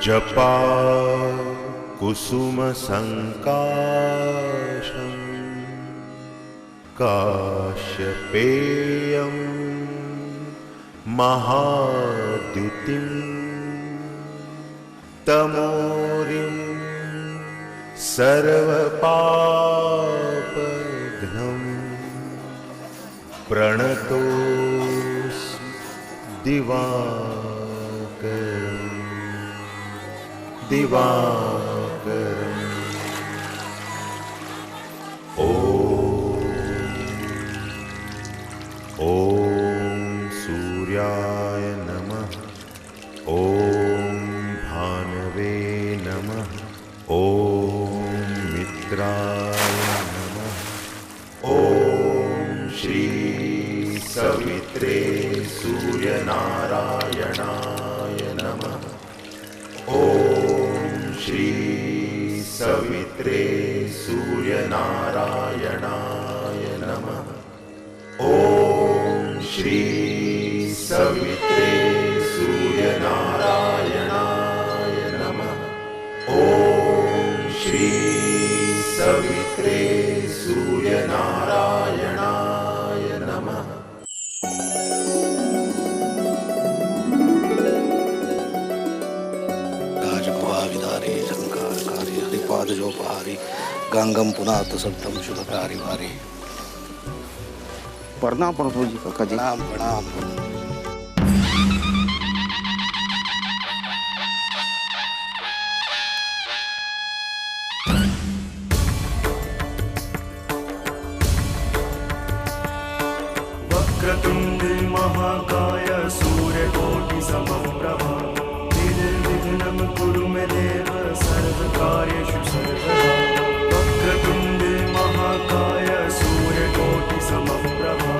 जपा कुसुम संकाशं काश्यपेयं महाद्युतिं तमोरिं सर्वपापघ्नं प्रणतोऽस्मि दिवाकरम् दिवाकरम्। ॐ सूर्याय नमः। ॐ भानवे नमः। ॐ मित्राय नमः। ॐ श्री सवित्रे सूर्यनारायणाय नमः। ॐ श्री सवित्रे सूर्यनारायणाय नमः। ॐ श्री सवित्रे सूर्यनारायणाय नमः। ॐ श्री सवित्रे सूर्यनारायणाय नमः। जोपहारी गंगम पुनात सप्तम शुभकारी भारी। प्रणाम प्रभु जी काका जी। प्रणाम प्रणाम। वक्रतुंड महाकाय सूर्यकोटि समप्रभा निर्विघ्नं कुरु मे देव सर्वकार्येषु सर्वदा। वक्रतुंड महाकाय सूर्यकोटि समप्रभा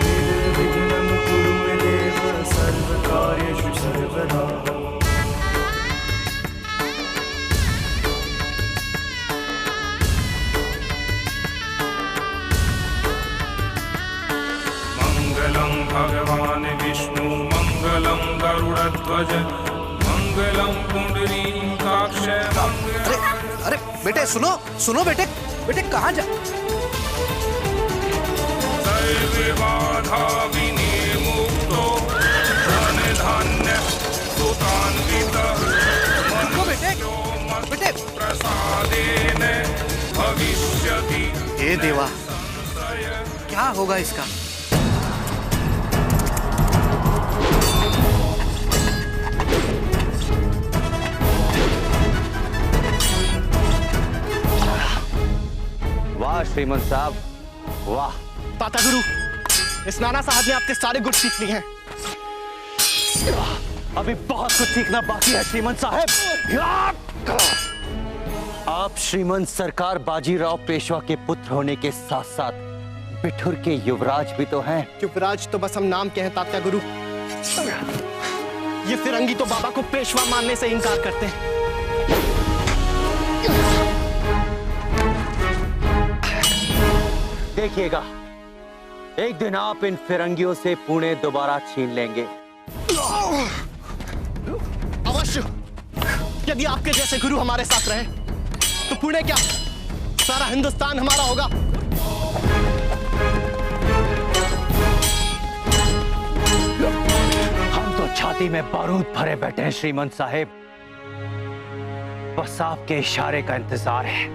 निर्विघ्नं कुरु मे देव सर्वकार्येषु सर्वदा। मंगलं भगवान् विष्णु मंगलं गरुड़ध्वज मंगलम पुंडरीकाक्ष। अरे बेटे सुनो सुनो बेटे बेटे कहाँ जा। सर्वे बाधा विनिर्मुक्तो धन धान्य सुतान्वितः बेटे बेटे प्रसादेन भविष्यति। हे देवा क्या होगा इसका। वाह श्रीमंत साहब वाह। ताता गुरु, इस नाना साहब ने आपके सारे गुण सीख लिए हैं। अभी बहुत कुछ सीखना बाकी है श्रीमंत साहब। आप श्रीमंत सरकार बाजीराव पेशवा के पुत्र होने के साथ साथ बिठुर के युवराज भी तो हैं। युवराज तो बस हम नाम के हैं तात्या गुरु। ये फिरंगी तो बाबा को पेशवा मानने से इनकार करते हैं। देखिएगा एक दिन आप इन फिरंगियों से पुणे दोबारा छीन लेंगे। अवश्य, यदि आपके जैसे गुरु हमारे साथ रहे तो पुणे क्या सारा हिंदुस्तान हमारा होगा। हम तो छाती में बारूद भरे बैठे हैं श्रीमंत साहेब, बस आपके इशारे का इंतजार है।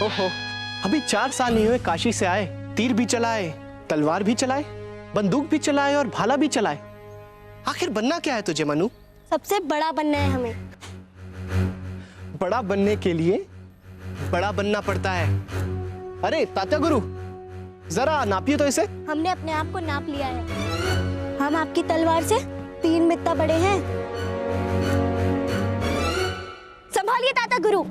ओहो, अभी 4 साल नहीं हुए काशी से आए, तीर भी चलाए, तलवार भी चलाए, बंदूक भी चलाए और भाला भी चलाए। आखिर बनना क्या है तुझे मनु? सबसे बड़ा बनना है हमें। बड़ा बनने के लिए बड़ा बनना पड़ता है। अरे तात्या गुरु, जरा नापिए तो इसे। हमने अपने आप को नाप लिया है। हम आपकी तलवार से तीन में इतना बड़े हैं। संभालिए ताता गुरु।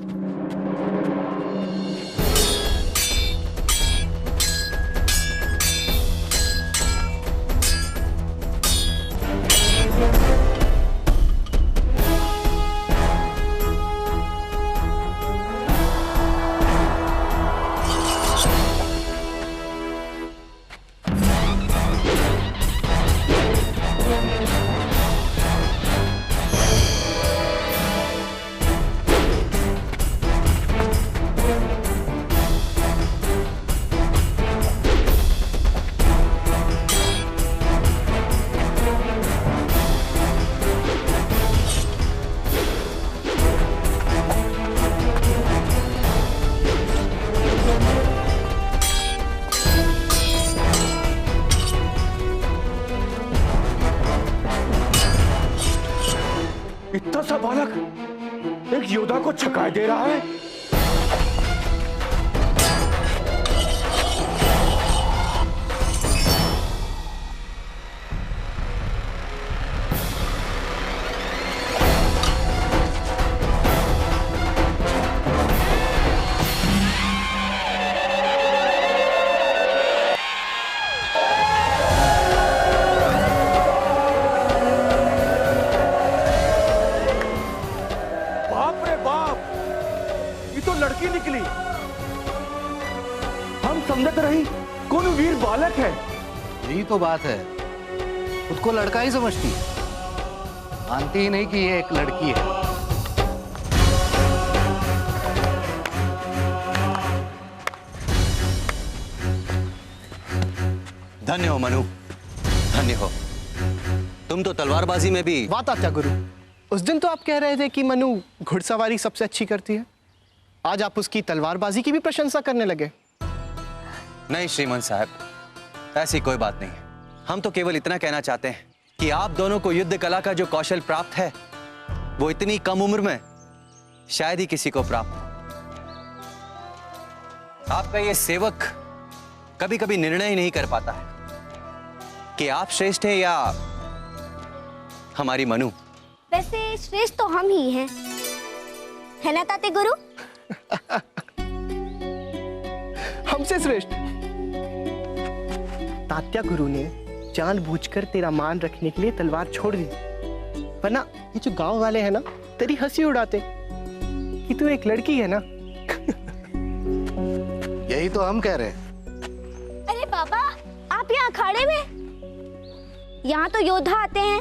इतना सा बालक एक योद्धा को छकाए दे रहा है। बाप रे बाप, ये तो लड़की निकली। हम समझते रही कौन वीर बालक है। यही तो बात है, खुद को लड़का ही समझती है, मानती ही नहीं कि ये एक लड़की है। धन्य हो मनु, धन्य हो। तुम तो तलवारबाजी में भी। वाह तात्या गुरु, उस दिन तो आप कह रहे थे कि मनु घुड़सवारी सबसे अच्छी करती है, आज आप उसकी तलवारबाजी की भी प्रशंसा करने लगे। नहीं श्रीमंत साहब, ऐसी कोई बात नहीं है। हम तो केवल इतना कहना चाहते हैं कि आप दोनों को युद्ध कला का जो कौशल प्राप्त है वो इतनी कम उम्र में शायद ही किसी को प्राप्त हो। आपका ये सेवक कभी कभी निर्णय ही नहीं कर पाता है कि आप श्रेष्ठ हैं या हमारी मनु। वैसे श्रेष्ठ तो हम ही हैं, है ना ताते गुरु? हमसे श्रेष्ठ। तात्या गुरु ने जानबूझकर तेरा मान रखने के लिए तलवार छोड़ दी, वरना ये जो गांव वाले हैं ना तेरी हंसी उड़ाते कि तू एक लड़की है ना। यही तो हम कह रहे हैं। अरे बाबा, आप यहाँ अखाड़े में? यहाँ तो योद्धा आते हैं।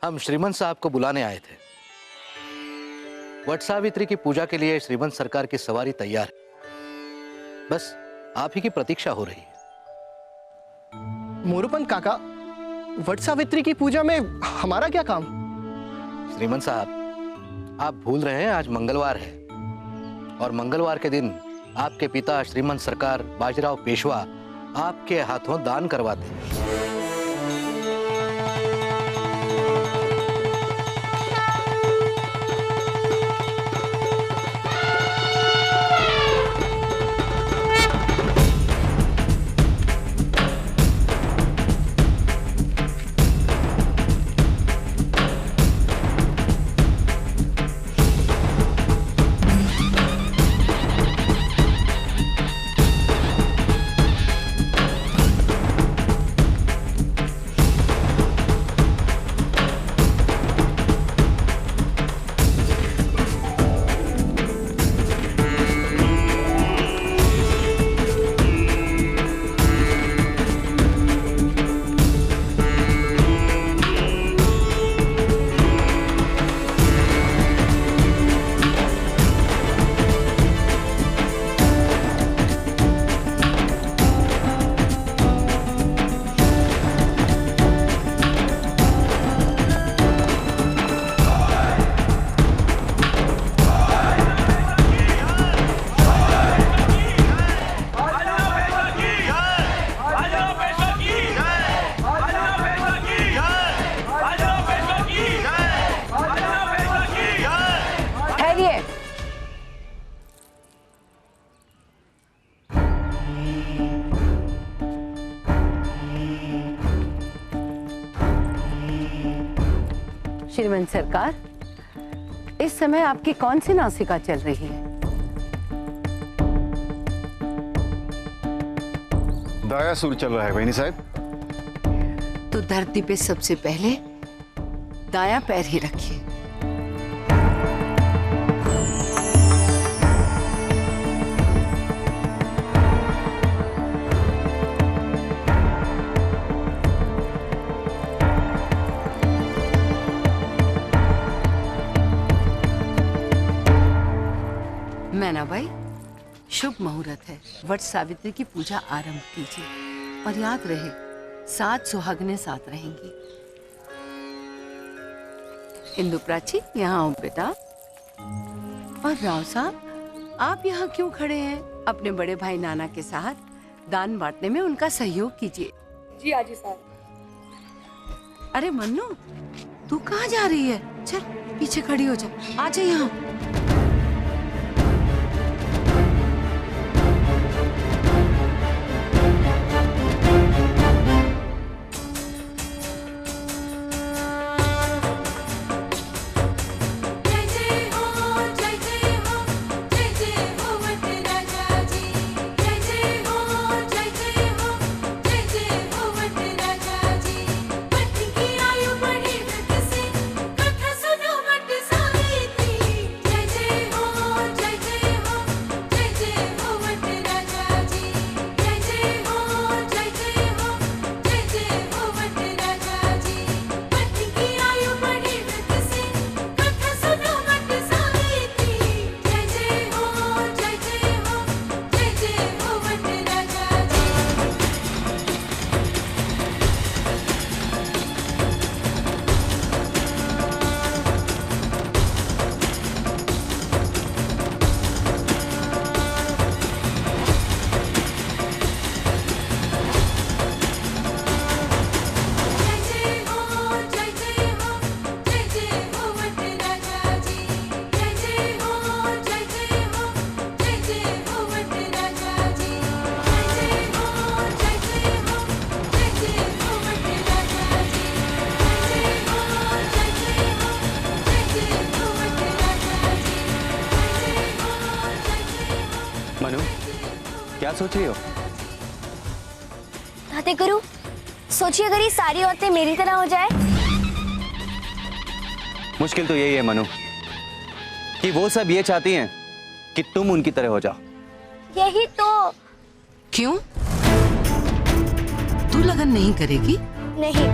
हम श्रीमंत साहब को बुलाने आए थे। वट सावित्री की पूजा के लिए श्रीमंत सरकार की सवारी तैयार है, बस आप ही की प्रतीक्षा हो रही है। मोरूपंत काका, वट सावित्री की पूजा में हमारा क्या काम? श्रीमंत साहब, आप भूल रहे हैं आज मंगलवार है और मंगलवार के दिन आपके पिता श्रीमंत सरकार बाजीराव पेशवा आपके हाथों दान करवाते हैं। श्रीमंत सरकार, इस समय आपकी कौन सी नासिका चल रही है? दाया सुर चल रहा है बहनी साहब। तो धरती पे सबसे पहले दाया पैर ही रखिए। मैनाबाई, शुभ मुहूर्त है। वट सावित्री की पूजा आरंभ कीजिए और याद रहे, 7 सुहागनें साथ रहेंगी। इंदु प्राची, यहाँ आओ बेटा। और राव साहब, आप यहाँ क्यों खड़े हैं? अपने बड़े भाई नाना के साथ दान बांटने में उनका सहयोग कीजिए। जी आजी साहब। अरे मन्नू, तू कहाँ जा रही है? चल पीछे खड़ी हो जा, आजा यहाँ। मनु, क्या सोच रही हो? ताते गुरु, सोचिए अगर ये सारी औरतें मेरी तरह हो जाए। मुश्किल तो यही है मनु, कि वो सब ये चाहती हैं कि तुम उनकी तरह हो जाओ। यही तो। क्यों? तू लगन नहीं करेगी? नहीं,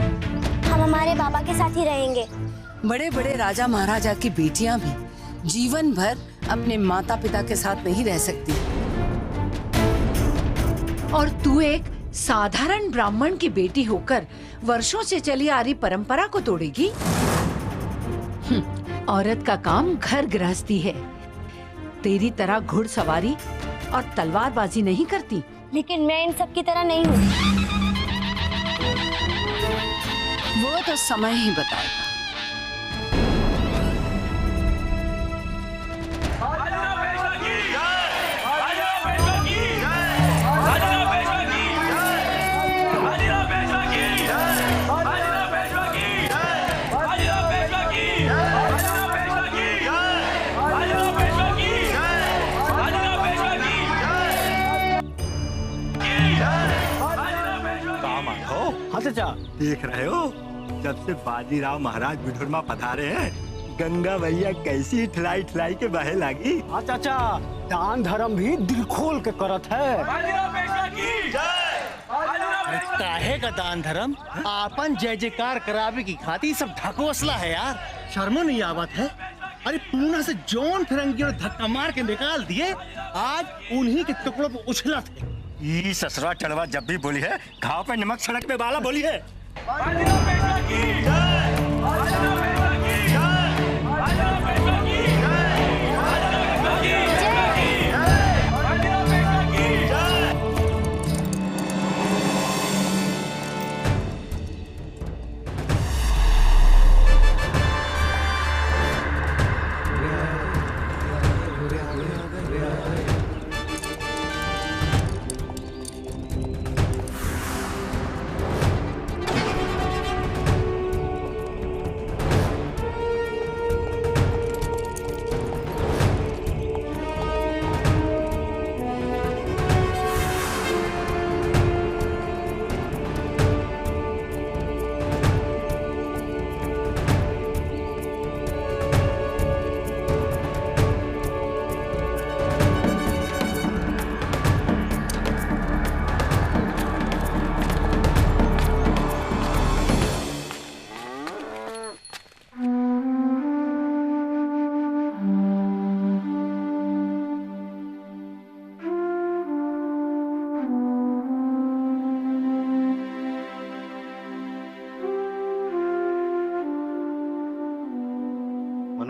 हम हमारे बाबा के साथ ही रहेंगे। बड़े बड़े राजा महाराजा की बेटियां भी जीवन भर अपने माता पिता के साथ नहीं रह सकती। और तू एक साधारण ब्राह्मण की बेटी होकर वर्षों से चली आ रही परंपरा को तोड़ेगी? औरत का काम घर गृहस्थी है। तेरी तरह घुड़सवारी और तलवारबाजी नहीं करती। लेकिन मैं इन सब की तरह नहीं हूँ। वो तो समय ही बताएगा। देख रहे हो, जब से बाजीराव महाराज विठुरमा पधारे हैं, गंगा मैया कैसी ठिलाई ठिलाई के बहे लगी। हाँ चाचा, दान धर्म भी दिल खोल के करत है। काहे का दान धर्म? आपन जय जयकार करावे की खातिर सब ढकोसला है यार। शर्मो नहीं आवत है? अरे पूना से जौन फिरंगी और धक्का मार के निकाल दिए, आज उन्हीं के टुकड़ों पर उछलत है। ये ससुरा चढ़वा जब भी बोली है, घाव पे नमक सड़क पे वाला बोली है।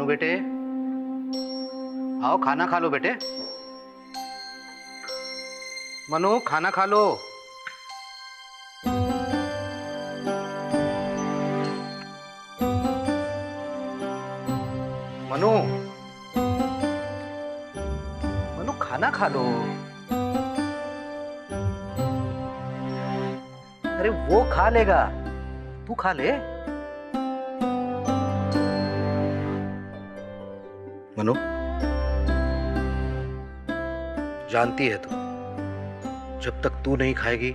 मनु बेटे, आओ खाना खा लो बेटे। मनु खाना खा लो। मनु, मनु खाना खा लो। अरे वो खा लेगा, तू खा ले। मनु, जानती है तू, जब तक तू नहीं खाएगी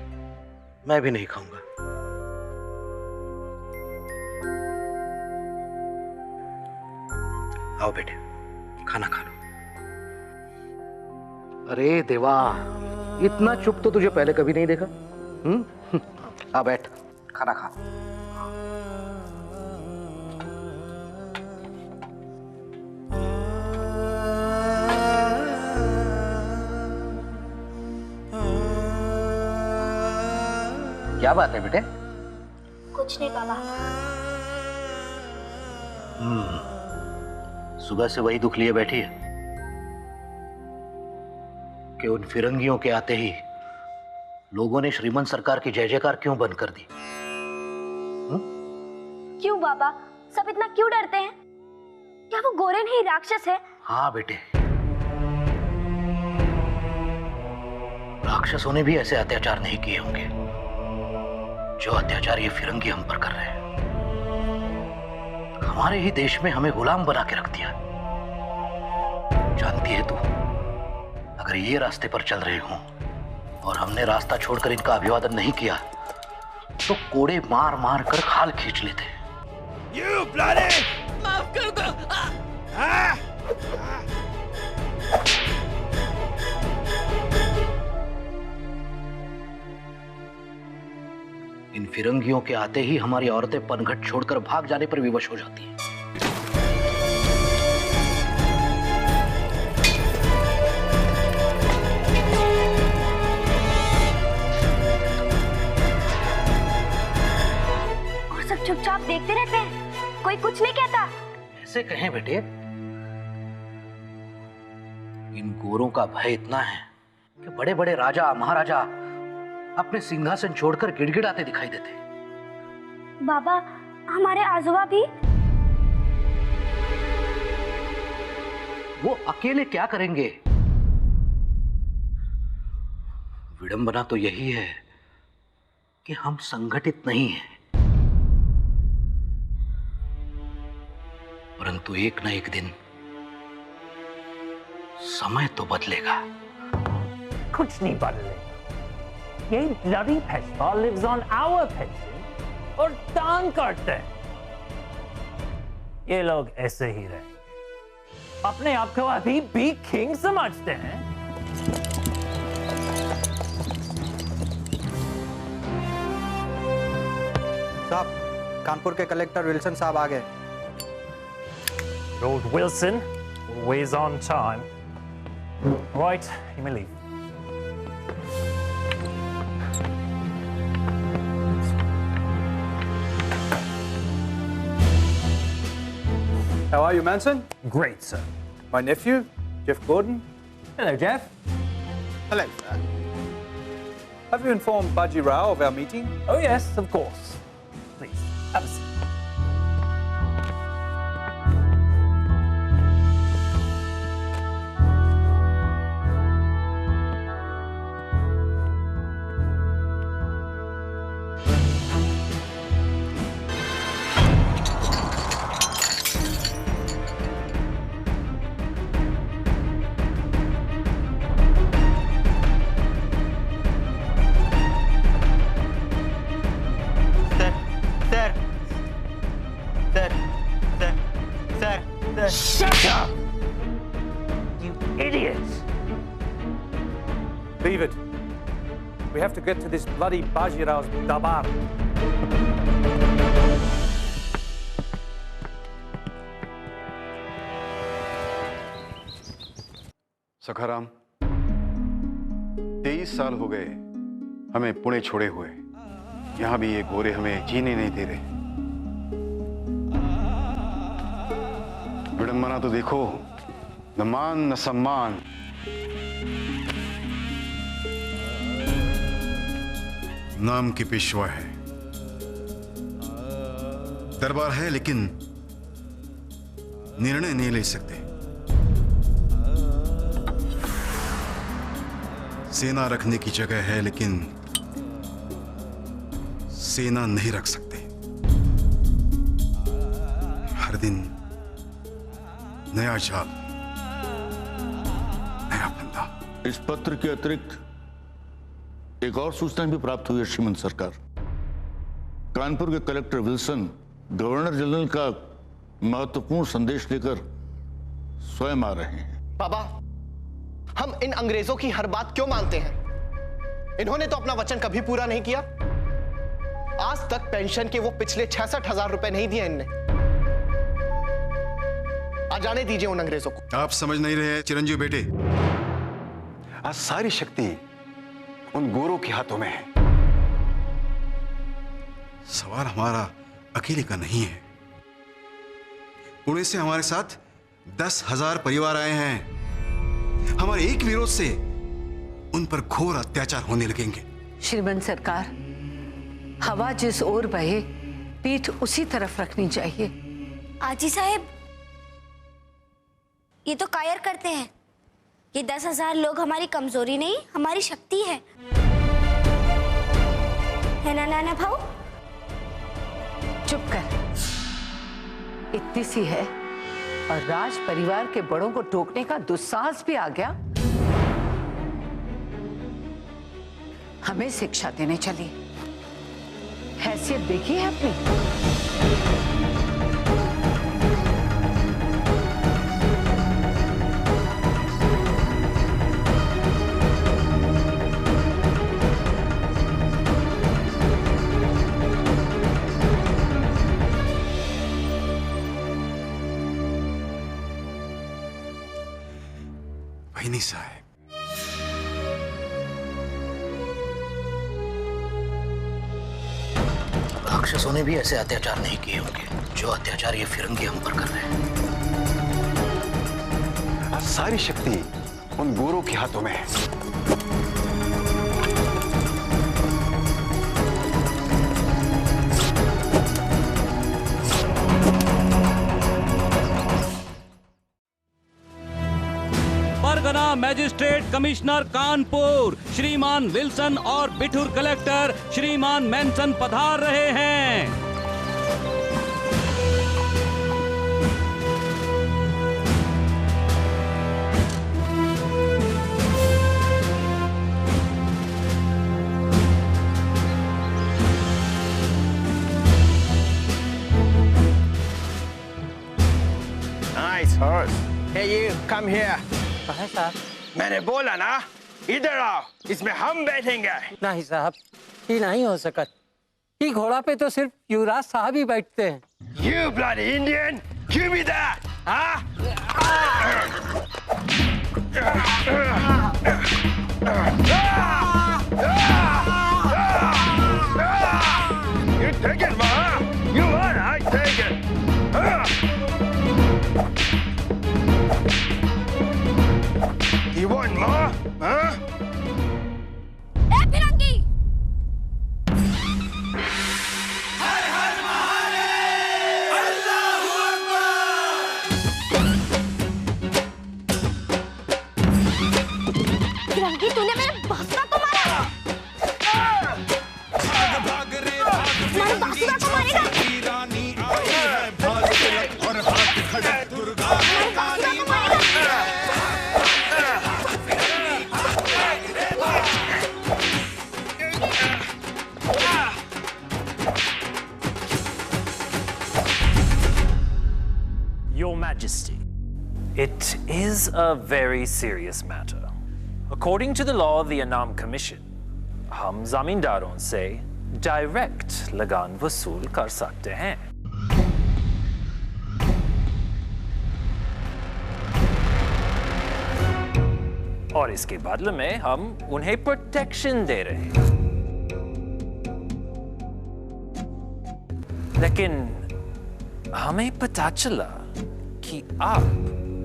मैं भी नहीं खाऊंगा। आओ बेटे, खाना खा लो। अरे देवा, इतना चुप तो तुझे पहले कभी नहीं देखा। आ बैठ, खाना खा। क्या बात है बेटे? कुछ नहीं बाबा। सुबह से वही दुख लिए बैठी है कि उन फिरंगियों के आते ही लोगों ने श्रीमंत सरकार की जय जयकार क्यों बंद कर दी? क्यों बाबा, सब इतना क्यों डरते हैं? क्या वो गोरे नहीं राक्षस है? हाँ बेटे, राक्षसों ने भी ऐसे अत्याचार नहीं किए होंगे जो अत्याचार ये फिरंगी हम पर कर रहे हैं। हमारे ही देश में हमें गुलाम बना के रख दिया। जानती है तू, अगर ये रास्ते पर चल रहे हों और हमने रास्ता छोड़कर इनका अभिवादन नहीं किया तो कोड़े मार मार कर खाल खींच लेते। You bloody! माफ कर दो। इन फिरंगियों के आते ही हमारी औरतें पनघट छोड़कर भाग जाने पर विवश हो जाती हैं। और सब चुपचाप देखते रहते हैं, कोई कुछ नहीं कहता। ऐसे कहें बेटे, इन गोरों का भय इतना है कि बड़े बड़े राजा महाराजा अपने सिंहासन छोड़कर गिड़गिड़ाते दिखाई देते। बाबा, हमारे आजोबा भी? वो अकेले क्या करेंगे? विडंबना तो यही है कि हम संगठित नहीं हैं। परंतु एक न एक दिन समय तो बदलेगा। कुछ नहीं बदलेगा। ये bloody Peshwa lives on our pension और दान करते हैं। ये लोग ऐसे ही रहे, अपने आप को अभी भी किंग समझते हैं। साहब, कानपुर के कलेक्टर विल्सन साहब आ गए। Lord Wilson, always on time. Right, you may leave. How are you, Manson? Great, sir. My nephew, Jeff Gordon. Hello, Jeff. Hello, sir. Have you informed Baji Rao of our meeting? Oh, yes, of course. Please, have a seat. Shut up! You idiots! Leave it. We have to get to this bloody Baji Rao's dabar. Sakharam, 23 साल हो गए हमें पुणे छोड़े हुए। यहां भी ये गोरे हमें जीने नहीं दे रहे। मान मना तो देखो, न मान न सम्मान। नाम की पेशवा है, दरबार है लेकिन निर्णय नहीं ले सकते। सेना रखने की जगह है लेकिन सेना नहीं रख सकते। हर दिन नया जाप, नया बंदा। इस पत्र के अतिरिक्त एक और सूचना भी प्राप्त हुई है श्रीमंत सरकार। कानपुर के कलेक्टर विल्सन गवर्नर जनरल का महत्वपूर्ण संदेश लेकर स्वयं आ रहे हैं। बाबा, हम इन अंग्रेजों की हर बात क्यों मानते हैं? इन्होंने तो अपना वचन कभी पूरा नहीं किया। आज तक पेंशन के वो पिछले 66,000 रुपए नहीं दिए इनने। आ जाने दीजिए उन अंग्रेजों को। आप समझ नहीं रहे चिरंजीव बेटे, आज सारी शक्ति उन गोरों के हाथों में है। सवाल हमारा अकेले का नहीं है। पुणे से हमारे साथ 10,000 परिवार आए हैं। हमारे एक विरोध से उन पर घोर अत्याचार होने लगेंगे। श्रीमंत सरकार, हवा जिस ओर बहे पीठ उसी तरफ रखनी चाहिए। आजी साहब, ये तो कायर करते हैं। ये 10,000 लोग हमारी कमजोरी नहीं, हमारी शक्ति है ना नाना भाऊ? चुप कर। इतनी सी है और राज परिवार के बड़ों को टोकने का दुस्साहस भी आ गया। हमें शिक्षा देने चली। हैसियत देखी है अपनी? नहीं साहब, राक्षसों ने भी ऐसे अत्याचार नहीं किए होंगे जो अत्याचार ये फिरंगी हम पर कर रहे हैं। आज सारी शक्ति उन गोरों के हाथों में है। परगना मैजिस्ट्रेट कमिश्नर कानपुर श्रीमान विल्सन और बिठूर कलेक्टर श्रीमान मैनसन पधार रहे हैं। Nice horse. Hey you, come here. है साहब, मैंने बोला ना, इधर आओ, इसमें हम बैठेंगे। नहीं साहब, ये नहीं हो सकत। ये घोड़ा पे तो सिर्फ युवराज साहब ही बैठते हैं। You bloody Indian, give me that, huh? You take it, ma? You want? I take it. You want more? Huh? ए फिरंगी! हर हर महादेव, अल्लाहू अकबर। फिरंगी, तूने मेरे बासुरा को मारा। भाग रे भाग, बासुरा को मारेगा। रानी आई है, भाग तिलक और हाथ खड़े दुर्गा काली माँ। Your Majesty, it is a very serious matter. According to the law of the Anam Commission, हम जमींदारों से डायरेक्ट लगान वसूल कर सकते हैं। और इसके बदले में हम उन्हें प्रोटेक्शन दे रहे हैं। लेकिन हमें पता चला कि आप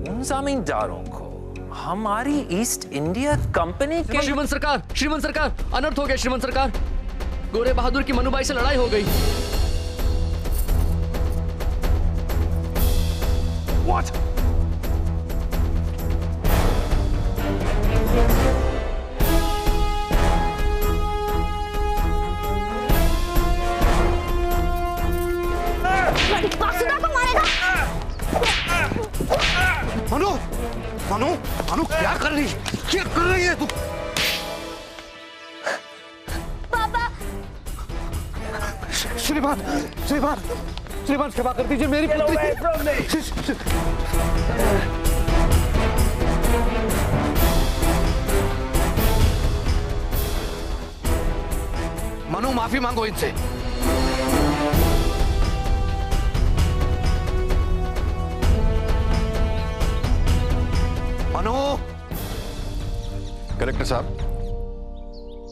उन जमींदारों को हमारी ईस्ट इंडिया कंपनी के श्रीमंत सरकार अनर्थ हो गया। श्रीमंत सरकार, गोरे बहादुर की मनुबाई से लड़ाई हो गई। What? बासुदा को मारेगा। मनु, मनु, मनु क्या कर रही है तू? पापा। श्रीमान, क्षमा कर दीजिए मेरी पुत्री। मनु, माफी मांगो इनसे। मनु। कलेक्टर साहब,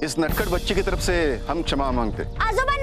इस नटखट बच्ची की तरफ से हम क्षमा मांगते। आजोबा